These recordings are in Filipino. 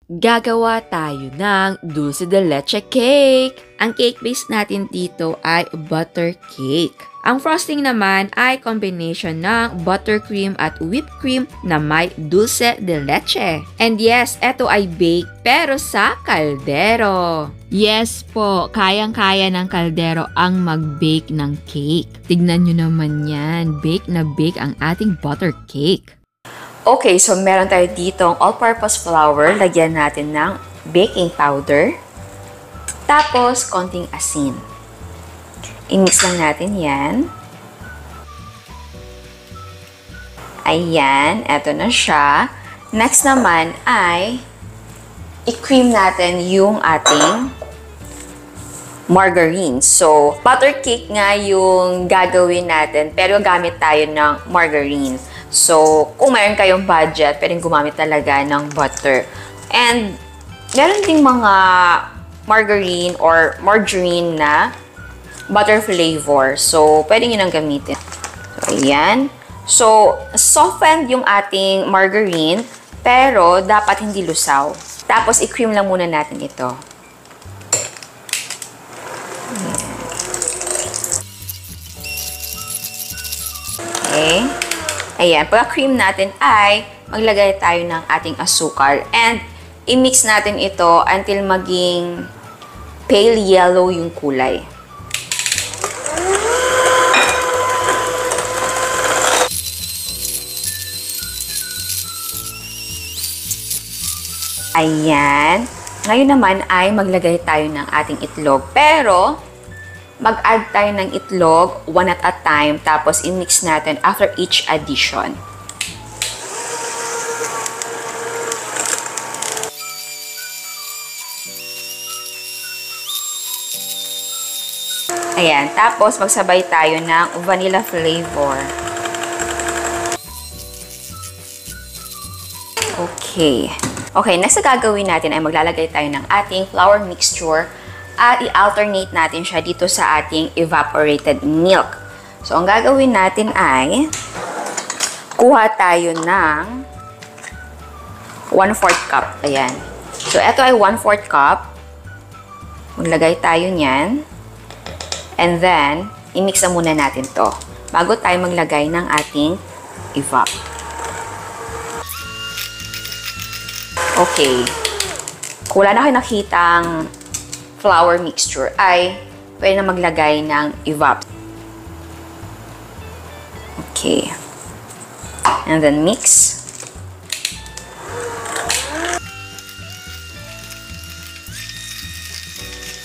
Gagawa tayo ng dulce de leche cake. Ang cake base natin dito ay butter cake. Ang frosting naman ay combination ng buttercream at whipped cream na may dulce de leche. And yes, eto ay bake pero sa kaldero. Yes po, kayang-kaya ng kaldero ang mag-bake ng cake. Tignan nyo naman yan, bake na bake ang ating butter cake. Okay, so meron tayo ditong all-purpose flour. Lagyan natin ng baking powder. Tapos, konting asin. I-mix lang natin yan. Ayan, eto na siya. Next naman ay i-cream natin yung ating margarine. So, butter cake nga yung gagawin natin, pero gamit tayo ng margarine. So, kung mayroon kayong budget, pwedeng gumamit talaga ng butter. And, meron ding mga margarine or margarine na butter flavor. So, pwedeng yun ang gamitin. So, ayan. So, softened yung ating margarine, pero dapat hindi lusaw. Tapos, i-cream lang muna natin ito. Okay. Ayan, pagka-cream natin ay maglagay tayo ng ating asukal and i-mix natin ito until maging pale yellow yung kulay. Ayan. Ngayon naman ay maglagay tayo ng ating itlog. Pero, mag-add tayo ng itlog one at a time, tapos i-mix natin after each addition. Ayan, tapos magsabay tayo ng vanilla flavor. Okay. Okay, next na gagawin natin ay maglalagay tayo ng ating flour mixture at i-alternate natin siya dito sa ating evaporated milk. So, ang gagawin natin ay kuha tayo ng 1/4 cup. Ayan. So, ito ay 1/4 cup. Maglagay tayo niyan. And then, i-mix na muna natin to bago tayo maglagay ng ating evap. Okay. Kung wala na kayo nakitang flour mixture, ay pwede na maglagay ng evap. Okay. And then mix.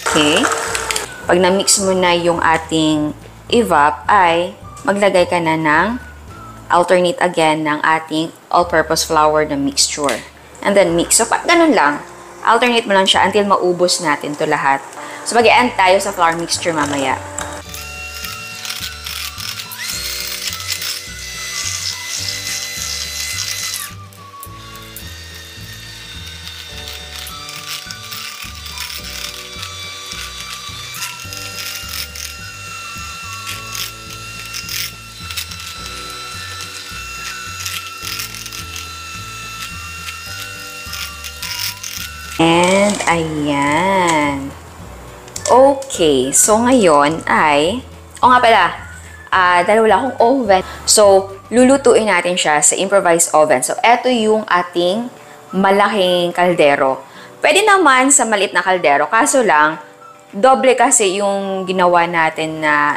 Okay. Pag na-mix mo na yung ating evap, ay maglagay ka na ng alternate again ng ating all-purpose flour na mixture. And then mix. So, ganun lang. Alternate mo lang siya until maubos natin to lahat. So, mag-e-end tayo sa flour mixture mamaya. And, ayan. Okay. So, ngayon ay, nga pala, dalawa akong oven. So, lulutuin natin siya sa improvised oven. So, eto yung ating malaking kaldero. Pwede naman sa maliit na kaldero. Kaso lang, doble kasi yung ginawa natin na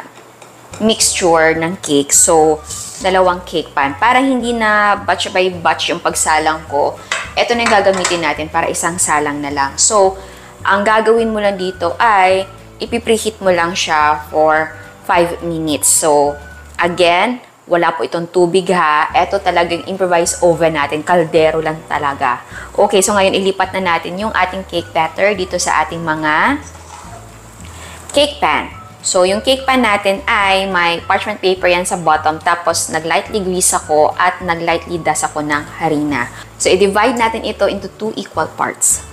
mixture ng cake. So, dalawang cake pan. Para hindi na batch by batch yung pagsalang ko, ito na yung gagamitin natin para isang salang na lang. So, ang gagawin mo lang dito ay ipipreheat mo lang siya for 5 minutes. So, again, wala po itong tubig ha. Ito talagang improvised oven natin. Kaldero lang talaga. Okay, so ngayon ilipat na natin yung ating cake batter dito sa ating mga cake pan. So, yung cake pan natin ay may parchment paper yan sa bottom. Tapos, nag-lightly grease ako at nag-lightly dust ako ng harina. So, i-divide natin ito into 2 equal parts.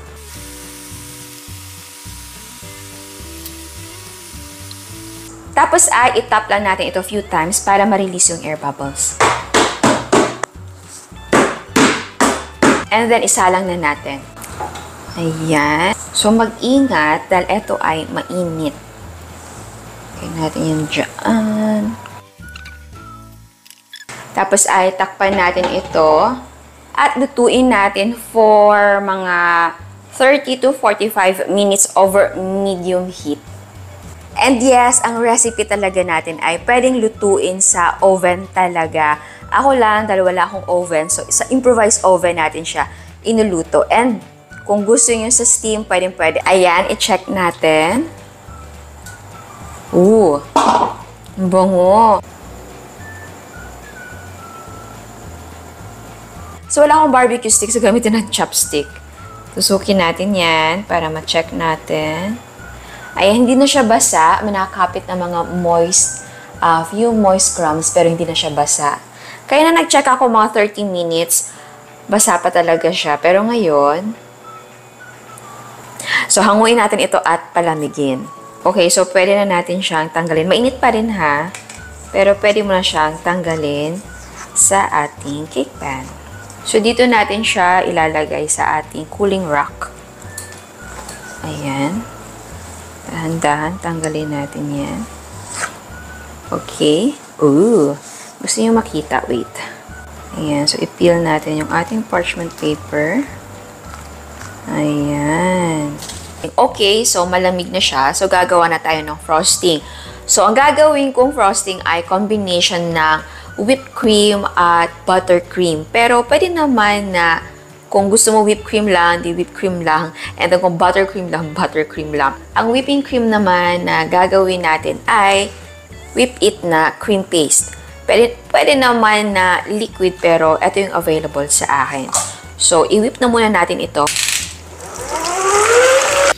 Tapos, i-tap lang natin ito a few times para ma-release yung air bubbles. And then, isalang na natin. Ayan. So, mag-ingat dahil ito ay mainit. Kaya natin yan dyan. Tapos ay takpan natin ito at lutuin natin for mga 30 to 45 minutes over medium heat. And yes, ang recipe talaga natin ay pwedeng lutuin sa oven talaga. Ako lang, dahil wala akong oven. So, sa improvised oven natin siya inuluto. And kung gusto nyo sa steam, pwede. Ayan, i-check natin. Ooh, bango. So, wala akong barbecue stick, so gamitin ng chopstick. Tusukin natin yan para ma-check natin. Ayan, hindi na siya basa. May nakakapit na mga moist, few moist crumbs, pero hindi na siya basa. Kaya na nag-check ako mga 30 minutes, basa pa talaga siya. Pero ngayon, so hanguin natin ito at palamigin. Okay, so pwede na natin siyang tanggalin. Mainit pa rin ha, pero pwede mo na siyang tanggalin sa ating cake pan. So dito natin siya ilalagay sa ating cooling rack. Ayan. Dahan-dahan, tanggalin natin yan. Okay. Ooh. Gusto niyo makita? Wait. Ayan. So, i-peel natin yung ating parchment paper. Ayan. Okay. So, malamig na siya. So, gagawa na tayo ng frosting. So, ang gagawin kong frosting ay combination ng whipped cream at buttercream. Pero, pwede naman na kung gusto mo whipped cream lang, di whipped cream lang. And then kung buttercream lang. Ang whipping cream naman na gagawin natin ay whip it na cream paste. Pwede naman na liquid pero ito yung available sa akin. So, i-whip na muna natin ito.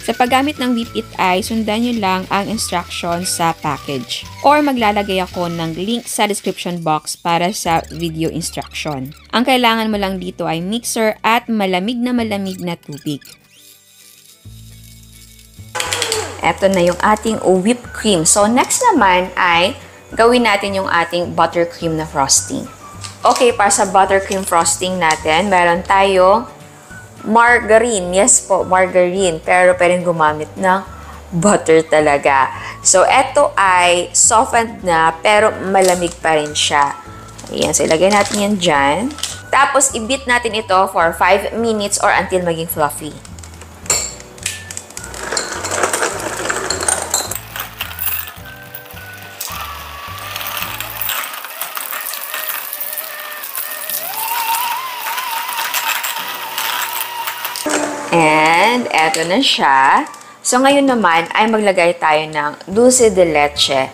Sa paggamit ng whip it ay sundan nyo lang ang instructions sa package. Or maglalagay ako ng link sa description box para sa video instruction. Ang kailangan mo lang dito ay mixer at malamig na tubig. Ito na yung ating whipped cream. So next naman ay gawin natin yung ating buttercream na frosting. Okay, para sa buttercream frosting natin, meron tayo margarine. Yes po, margarine. Pero pwedeng gumamit ng butter talaga. So, ito ay softened na, pero malamig pa rin siya. Ayan. So, ilagay natin yan dyan. Tapos, i-beat natin ito for 5 minutes or until maging fluffy. And, eto na siya. So, ngayon naman ay maglagay tayo ng dulce de leche.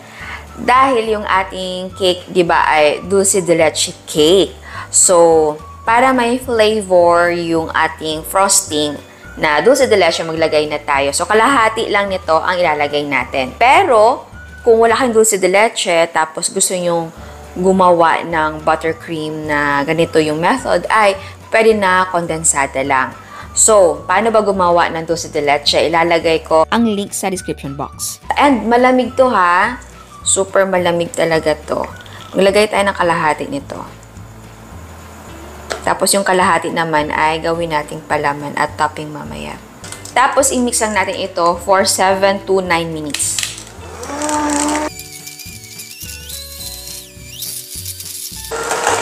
Dahil yung ating cake, di ba, ay dulce de leche cake. So, para may flavor yung ating frosting na dulce de leche, maglagay na tayo. So, kalahati lang nito ang ilalagay natin. Pero, kung wala kang dulce de leche, tapos gusto nyong gumawa ng buttercream na ganito yung method, ay pwede na kondensada lang. So, paano ba gumawa ng dulce de leche? Ilalagay ko ang link sa description box. And malamig to ha. Super malamig talaga to. Maglagay tayo ng kalahati nito. Tapos yung kalahati naman ay gawin nating palaman at topping mamaya. Tapos i-mix lang natin ito for 7 to 9 minutes.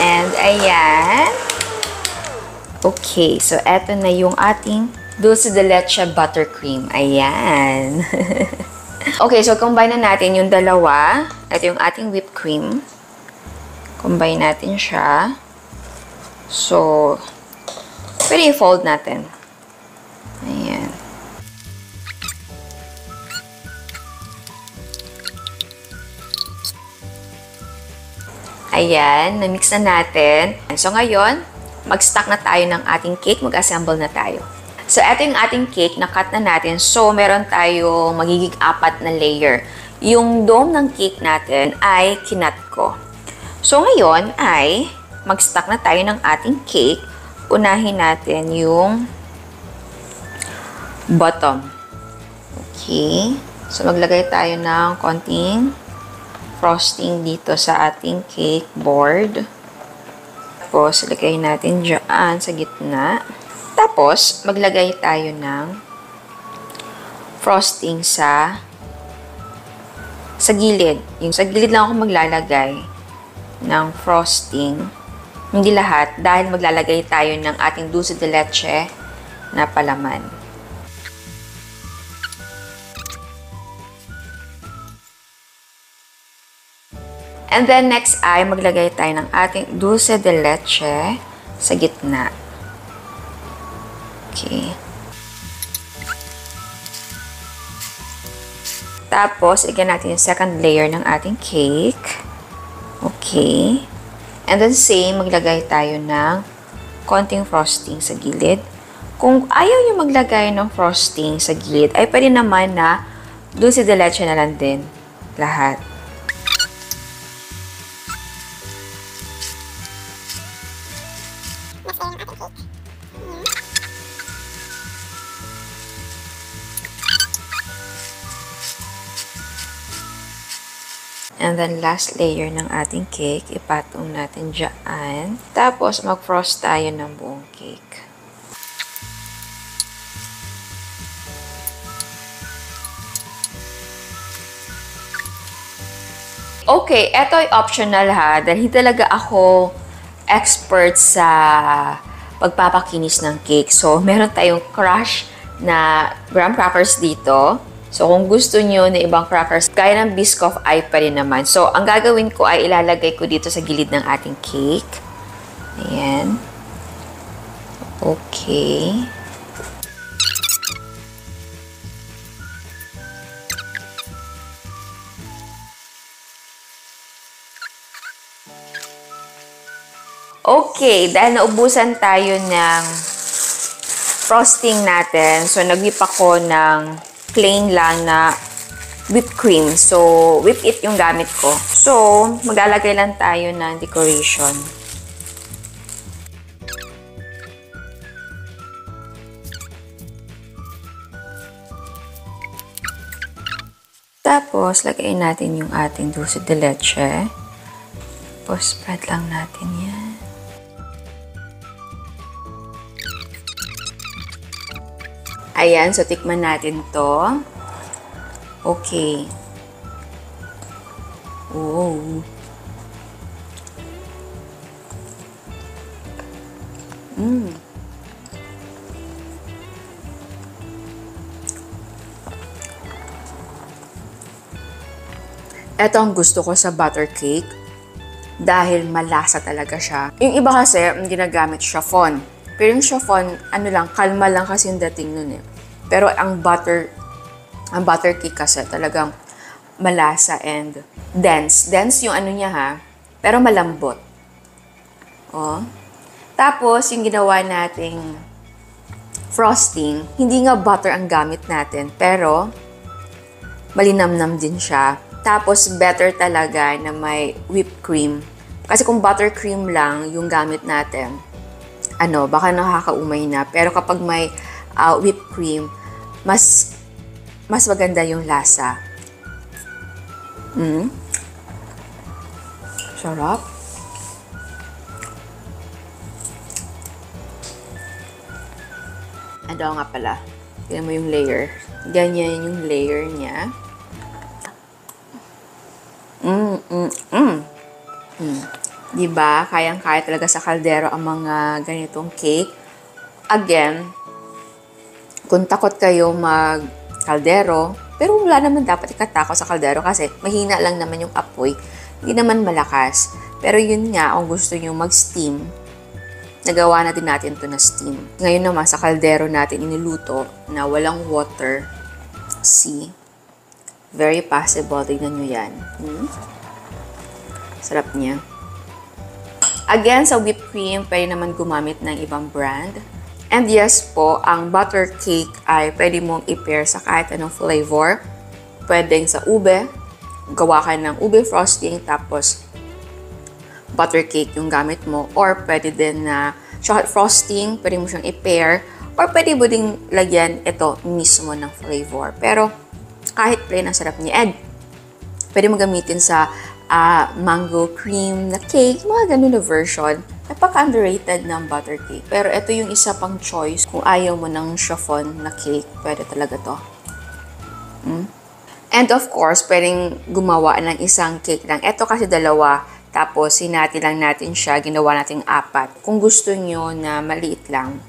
And ayan. Okay, so eto na yung ating dulce de leche buttercream. Ayan. Okay, so combine na natin yung dalawa. Ito yung ating whipped cream. Combine natin siya. So, pwede i-fold natin. Ayan. Ayan, na-mix na natin. So, ngayon, mag-stack na tayo ng ating cake, mag-assemble na tayo. So, ito yung ating cake, na-cut na natin. So, meron tayong magiging 4 na layer. Yung dome ng cake natin ay kinat ko. So, ngayon ay mag-stack na tayo ng ating cake. Unahin natin yung bottom. Okay. So, maglagay tayo ng konting frosting dito sa ating cake board. Tapos, ilagay natin dyan sa gitna. Tapos, Tapos, maglagay tayo ng frosting sa gilid. Yung sa gilid lang ako maglalagay ng frosting. Hindi lahat, dahil maglalagay tayo ng ating dulce de leche na palaman. And then, next ay maglagay tayo ng ating dulce de leche sa gitna. Okay. Tapos, igyan natin yung second layer ng ating cake. Okay. And then, same, maglagay tayo ng konting frosting sa gilid. Kung ayaw nyo maglagay ng frosting sa gilid, ay pwede naman na dulce de leche na lang din lahat. And then, last layer ng ating cake, ipatong natin dyan. Tapos, mag-frost tayo ng buong cake. Okay, eto ay optional ha. Dahil hindi talaga ako expert sa pagpapakinis ng cake. So, meron tayong crush na graham crackers dito. So, kung gusto nyo na ibang crackers, kaya ng Biscoff ay pa rin naman. So, ang gagawin ko ay ilalagay ko dito sa gilid ng ating cake. Ayan. Okay. Okay, dahil naubusan tayo ng frosting natin, so nag-whip ako ng plain lang na whipped cream. So, whip it yung gamit ko. So, maglalagay lang tayo ng decoration. Tapos, lagayin natin yung ating dulce de leche. Tapos, spread lang natin yan. Ayan, so tikman natin to. Okay. Oh. Ito ang gusto ko sa butter cake dahil malasa talaga siya. Yung iba kasi, ginagamit chiffon. Pero yung chiffon, ano lang, kalma lang kasi yung dating nun eh. Pero ang butter cake kasi talagang malasa and dense. Dense yung ano niya ha, pero malambot. Oh. Tapos, yung ginawa nating frosting, hindi nga butter ang gamit natin, pero malinamnam din siya. Tapos, better talaga na may whipped cream. Kasi kung buttercream lang yung gamit natin, baka nakakaumay na. Pero kapag may whipped cream, mas maganda yung lasa. Sarap. Ano nga pala? Tignan mo yung layer. Ganyan yung layer niya. Diba? Kayang-kaya talaga sa kaldero ang mga ganitong cake. Again, kung takot kayo mag-kaldero, pero wala naman dapat ikatakot sa kaldero kasi mahina lang naman yung apoy. Hindi naman malakas. Pero yun nga, kung gusto nyo mag-steam, nagawa na din natin ito na steam. Ngayon naman, sa kaldero natin iniluto na walang water. See? Very possible. Tignan nyo yan. Sarap niya. Again, sa whipped cream, pwede naman gumamit ng ibang brand. And yes po, ang butter cake ay pwede mong i-pair sa kahit anong flavor. Pwedeng sa ube, gawa ka ng ube frosting, tapos butter cake yung gamit mo. Or pwede din na chocolate frosting, pwede mo siyang i-pair. Or pwede mo ding lagyan ito mismo ng flavor. Pero kahit plain, ang sarap niya. And pwede mo gamitin sa mango cream na cake, mga ganun na version. Napaka-underrated ng butter cake. Pero ito yung isa pang choice. Kung ayaw mo ng chiffon na cake, pwede talaga to. And of course, pwedeng gumawa ng isang cake lang. Ito kasi dalawa. Tapos, hinati lang natin siya. Ginawa natin 4. Kung gusto nyo na maliit lang,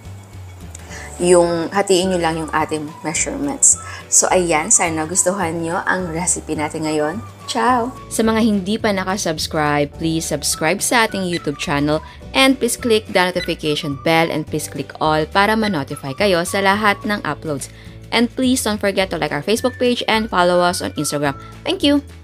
hatiin nyo lang yung ating measurements. So, ayan. Sana gustuhan nyo ang recipe natin ngayon. Ciao! Sa mga hindi pa nakasubscribe, please subscribe sa ating YouTube channel and please click the notification bell and please click all para ma-notify kayo sa lahat ng uploads. And please don't forget to like our Facebook page and follow us on Instagram. Thank you!